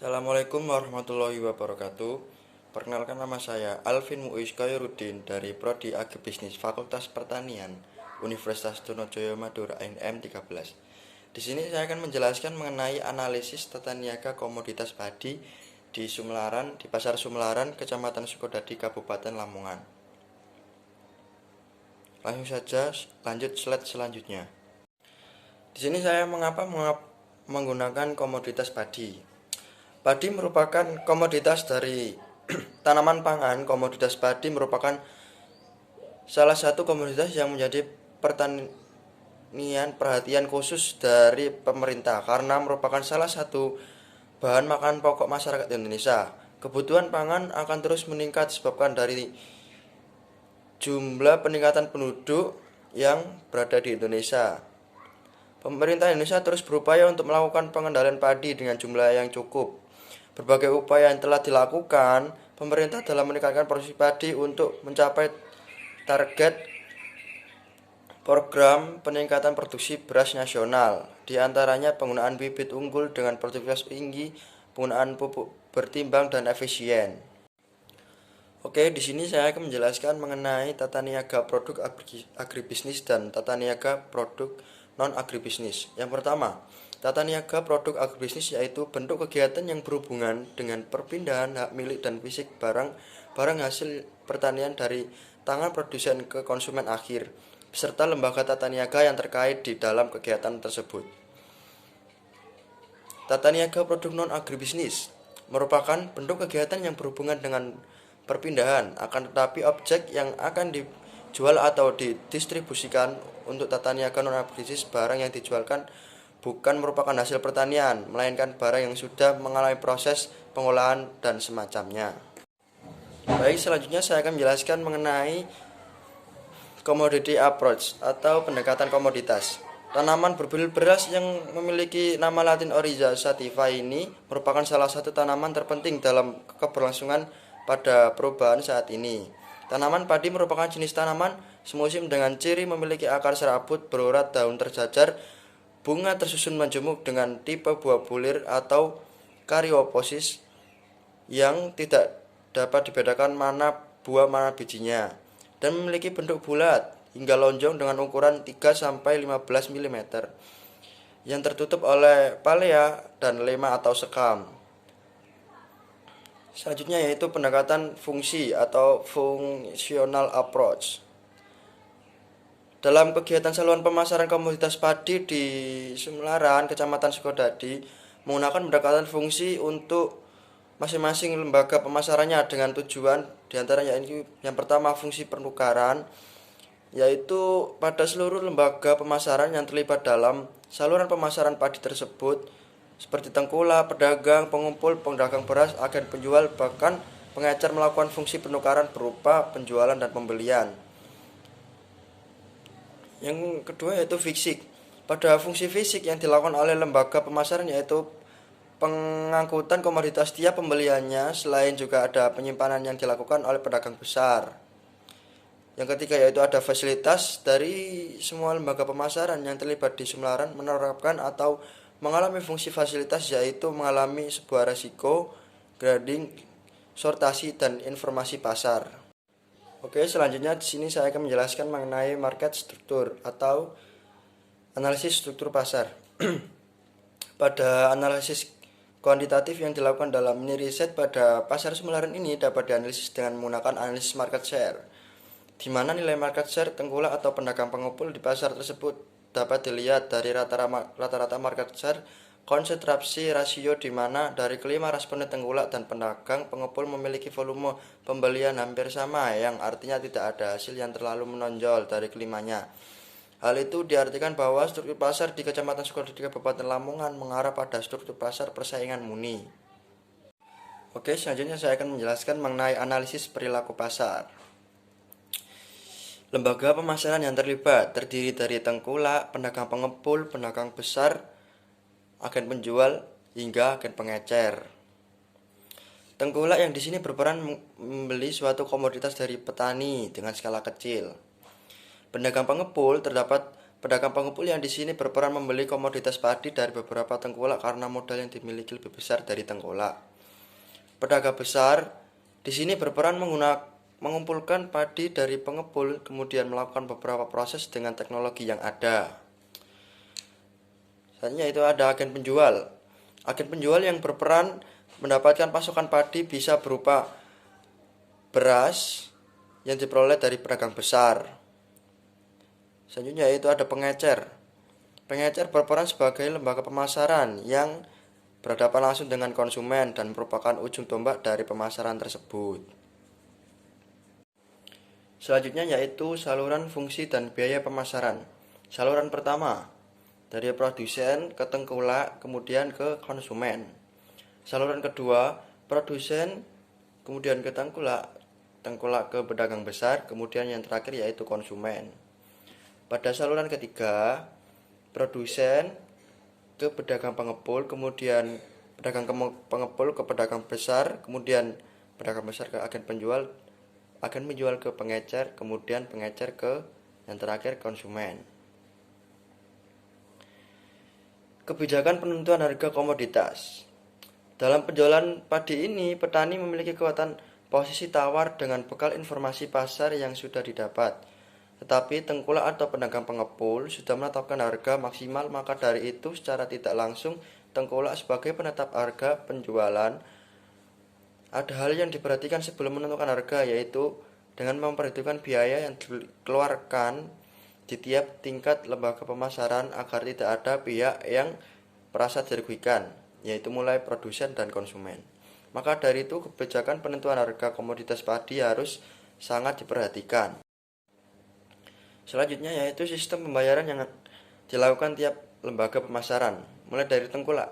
Assalamualaikum warahmatullahi wabarakatuh. Perkenalkan, nama saya Alvin Muiz Khairuddin dari Prodi Agribisnis Fakultas Pertanian Universitas Trunojoyo Madura INM 13. Di sini saya akan menjelaskan mengenai analisis tata niaga komoditas padi di Pasar Sumelaran, Kecamatan Sukodadi, Kabupaten Lamongan. Langsung saja lanjut slide selanjutnya. Di sini saya menggunakan komoditas padi. Padi merupakan komoditas dari tanaman pangan. Komoditas padi merupakan salah satu komoditas yang menjadi perhatian khusus dari pemerintah karena merupakan salah satu bahan makanan pokok masyarakat Indonesia. Kebutuhan pangan akan terus meningkat disebabkan dari jumlah peningkatan penduduk yang berada di Indonesia. Pemerintah Indonesia terus berupaya untuk melakukan pengendalian padi dengan jumlah yang cukup. Berbagai upaya yang telah dilakukan pemerintah dalam meningkatkan produksi padi untuk mencapai target program peningkatan produksi beras nasional, di antaranya penggunaan bibit unggul dengan produktivitas tinggi, penggunaan pupuk bertimbang dan efisien. Oke, di sini saya akan menjelaskan mengenai tata niaga produk agribisnis dan tata niaga produk non agribisnis. Yang pertama, tata niaga produk agribisnis yaitu bentuk kegiatan yang berhubungan dengan perpindahan hak milik dan fisik barang hasil pertanian dari tangan produsen ke konsumen akhir, beserta lembaga tata niaga yang terkait di dalam kegiatan tersebut. Tata niaga produk non agribisnis merupakan bentuk kegiatan yang berhubungan dengan perpindahan, akan tetapi objek yang akan dijual atau didistribusikan untuk tata niaga non agribisnis barang yang dijualkan bukan merupakan hasil pertanian, melainkan barang yang sudah mengalami proses pengolahan dan semacamnya. Baik, selanjutnya saya akan menjelaskan mengenai commodity approach atau pendekatan komoditas. Tanaman berbulir beras yang memiliki nama Latin Oryza sativa ini merupakan salah satu tanaman terpenting dalam keberlangsungan pada perubahan saat ini. Tanaman padi merupakan jenis tanaman semusim dengan ciri memiliki akar serabut, berurat, daun terjajar, bunga tersusun majemuk dengan tipe buah bulir atau karyoposis yang tidak dapat dibedakan mana buah mana bijinya, dan memiliki bentuk bulat hingga lonjong dengan ukuran 3-15 mm yang tertutup oleh palea dan lema atau sekam. Selanjutnya yaitu pendekatan fungsi atau functional approach. Dalam kegiatan saluran pemasaran komoditas padi di Sumelaran, Kecamatan Sukodadi, menggunakan pendekatan fungsi untuk masing-masing lembaga pemasarannya dengan tujuan diantaranya ini yang pertama fungsi penukaran, yaitu pada seluruh lembaga pemasaran yang terlibat dalam saluran pemasaran padi tersebut seperti tengkulak, pedagang, pengumpul, pedagang beras, agen penjual, bahkan pengecer melakukan fungsi penukaran berupa penjualan dan pembelian. Yang kedua yaitu fisik. Pada fungsi fisik yang dilakukan oleh lembaga pemasaran yaitu pengangkutan komoditas tiap pembeliannya, selain juga ada penyimpanan yang dilakukan oleh pedagang besar. Yang ketiga yaitu ada fasilitas dari semua lembaga pemasaran yang terlibat di Sumelaran menerapkan atau mengalami fungsi fasilitas, yaitu mengalami sebuah resiko, grading, sortasi, dan informasi pasar. Oke, selanjutnya di sini saya akan menjelaskan mengenai market struktur atau analisis struktur pasar. Pada analisis kuantitatif yang dilakukan dalam mini riset pada pasar Sumelaran ini dapat dianalisis dengan menggunakan analisis market share, di mana nilai market share tengkulak atau pedagang pengumpul di pasar tersebut dapat dilihat dari rata-rata market share konsentrasi rasio, di mana dari kelima responden tengkulak dan pedagang pengumpul memiliki volume pembelian hampir sama, yang artinya tidak ada hasil yang terlalu menonjol dari kelimanya. Hal itu diartikan bahwa struktur pasar di Kecamatan Sukodadi, Kabupaten Lamongan mengarah pada struktur pasar persaingan murni. Oke, selanjutnya saya akan menjelaskan mengenai analisis perilaku pasar. Lembaga pemasaran yang terlibat terdiri dari tengkulak, pedagang pengepul, pedagang besar, agen penjual, hingga agen pengecer. Tengkulak yang di sini berperan membeli suatu komoditas dari petani dengan skala kecil. Pedagang pengepul terdapat Pedagang pengepul yang di sini berperan membeli komoditas padi dari beberapa tengkulak karena modal yang dimiliki lebih besar dari tengkulak. Pedagang besar di sini berperan mengumpulkan padi dari pengepul, kemudian melakukan beberapa proses dengan teknologi yang ada. Selanjutnya itu ada agen penjual. Agen penjual yang berperan mendapatkan pasokan padi bisa berupa beras yang diperoleh dari pedagang besar. Selanjutnya itu ada pengecer. Pengecer berperan sebagai lembaga pemasaran yang berhadapan langsung dengan konsumen dan merupakan ujung tombak dari pemasaran tersebut. Selanjutnya yaitu saluran fungsi dan biaya pemasaran. Saluran pertama, dari produsen ke tengkulak kemudian ke konsumen. Saluran kedua, produsen kemudian ke tengkulak, tengkulak ke pedagang besar, kemudian yang terakhir yaitu konsumen. Pada saluran ketiga, produsen ke pedagang pengepul, kemudian pedagang pengepul ke pedagang besar, kemudian pedagang besar ke agen penjual, agen menjual ke pengecer, kemudian pengecer ke yang terakhir konsumen. Kebijakan penentuan harga komoditas. Dalam penjualan padi ini, petani memiliki kekuatan posisi tawar dengan bekal informasi pasar yang sudah didapat. Tetapi tengkulak atau pedagang pengepul sudah menetapkan harga maksimal, maka dari itu secara tidak langsung tengkulak sebagai penetap harga penjualan. Ada hal yang diperhatikan sebelum menentukan harga, yaitu dengan memperhitungkan biaya yang dikeluarkan di tiap tingkat lembaga pemasaran agar tidak ada pihak yang merasa dirugikan, yaitu mulai produsen dan konsumen. Maka dari itu kebijakan penentuan harga komoditas padi harus sangat diperhatikan. Selanjutnya yaitu sistem pembayaran yang dilakukan tiap lembaga pemasaran, mulai dari tengkulak.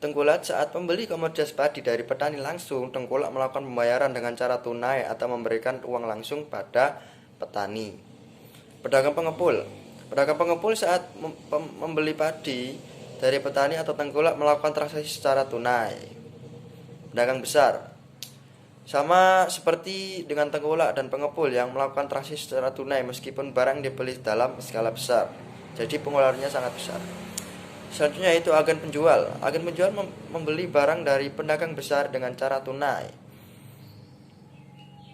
Tengkulak saat membeli komoditas padi dari petani langsung, tengkulak melakukan pembayaran dengan cara tunai atau memberikan uang langsung pada petani. Pedagang pengepul. Pedagang pengepul saat membeli padi dari petani atau tengkulak melakukan transaksi secara tunai. Pedagang besar. Sama seperti dengan tengkulak dan pengepul yang melakukan transaksi secara tunai meskipun barang dibeli dalam skala besar. Jadi pengeluarannya sangat besar. Selanjutnya itu agen penjual. Agen penjual membeli barang dari pedagang besar dengan cara tunai.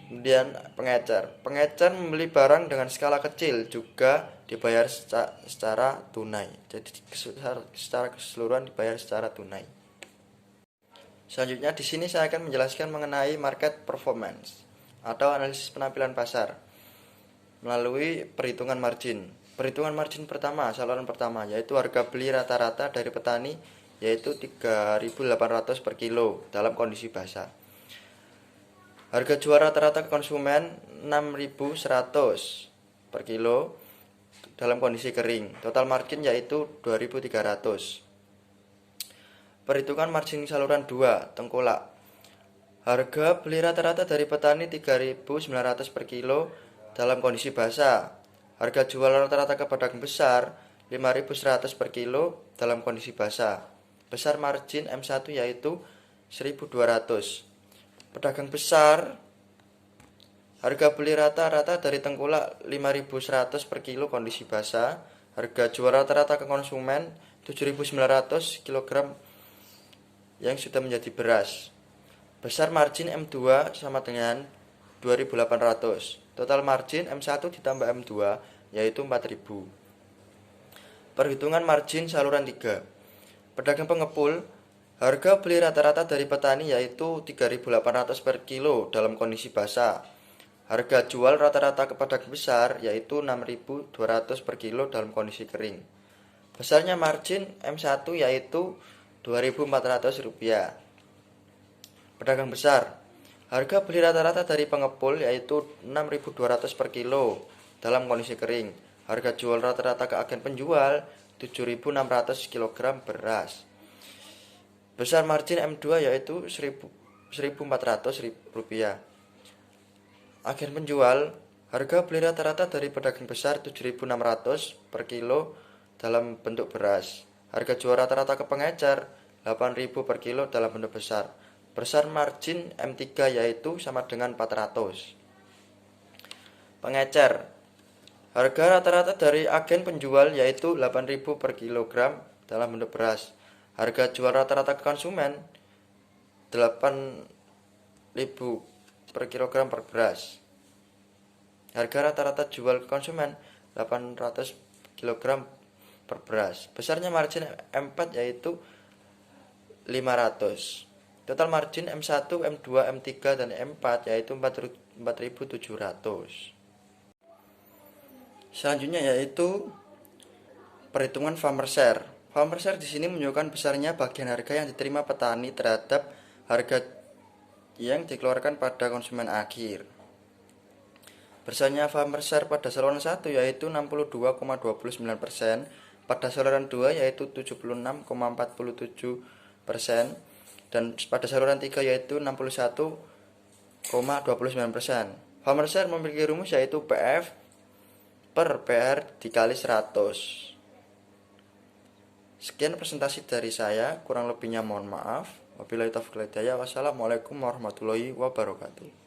Kemudian pengecer. Pengecer membeli barang dengan skala kecil juga dibayar secara tunai. Jadi secara keseluruhan dibayar secara tunai. Selanjutnya di sini saya akan menjelaskan mengenai market performance atau analisis penampilan pasar melalui perhitungan margin. Perhitungan margin pertama, saluran pertama yaitu harga beli rata-rata dari petani yaitu 3.800 per kilo dalam kondisi basah. Harga jual rata-rata ke konsumen 6.100 per kilo dalam kondisi kering. Total margin yaitu 2.300. Perhitungan margin saluran 2, tengkulak. Harga beli rata-rata dari petani 3.900 per kilo dalam kondisi basah. Harga jual rata-rata ke pedagang besar 5.100 per kilo dalam kondisi basah. Besar margin M1 yaitu 1.200. Pedagang besar, harga beli rata-rata dari tengkulak 5.100 per kilo kondisi basah. Harga jual rata-rata ke konsumen 7.900 kg yang sudah menjadi beras. Besar margin M2 sama dengan 2.800. Total margin M1 ditambah M2 yaitu 4.000. Perhitungan margin saluran 3. Pedagang pengepul, harga beli rata-rata dari petani yaitu 3.800 per kilo dalam kondisi basah. Harga jual rata-rata ke pedagang besar yaitu 6.200 per kilo dalam kondisi kering. Besarnya margin M1 yaitu Rp2.400. Pedagang besar, harga beli rata-rata dari pengepul yaitu 6.200 per kilo dalam kondisi kering. Harga jual rata-rata ke agen penjual 7.600 kg beras. Besar margin M2 yaitu Rp1.400. Agen penjual, harga beli rata-rata dari pedagang besar 7.600 per kilo dalam bentuk beras. Harga jual rata-rata ke pengecer 8.000 per kilo dalam bentuk besar. Besar margin M3 yaitu sama dengan 400. Pengecer, Harga rata-rata dari agen penjual yaitu 8.000 per kilogram dalam bentuk beras. Harga jual rata-rata ke konsumen 8.000 per kilogram per beras. Harga rata-rata jual ke konsumen 800 kilogram per beras. Besarnya margin M4 yaitu 500. Total margin M1, M2, M3 dan M4 yaitu 4.700. Selanjutnya yaitu perhitungan farmer share. Farmer share di sini menunjukkan besarnya bagian harga yang diterima petani terhadap harga yang dikeluarkan pada konsumen akhir. Besarnya farmer share pada saluran 1 yaitu 62,29%, pada saluran 2 yaitu 76,47%, dan pada saluran 3 yaitu 61,29%. Farmer share memiliki rumus yaitu PF per PR dikali 100. Sekian presentasi dari saya, kurang lebihnya mohon maaf. Wabillahi taufiq wal hidayah. Wassalamualaikum warahmatullahi wabarakatuh.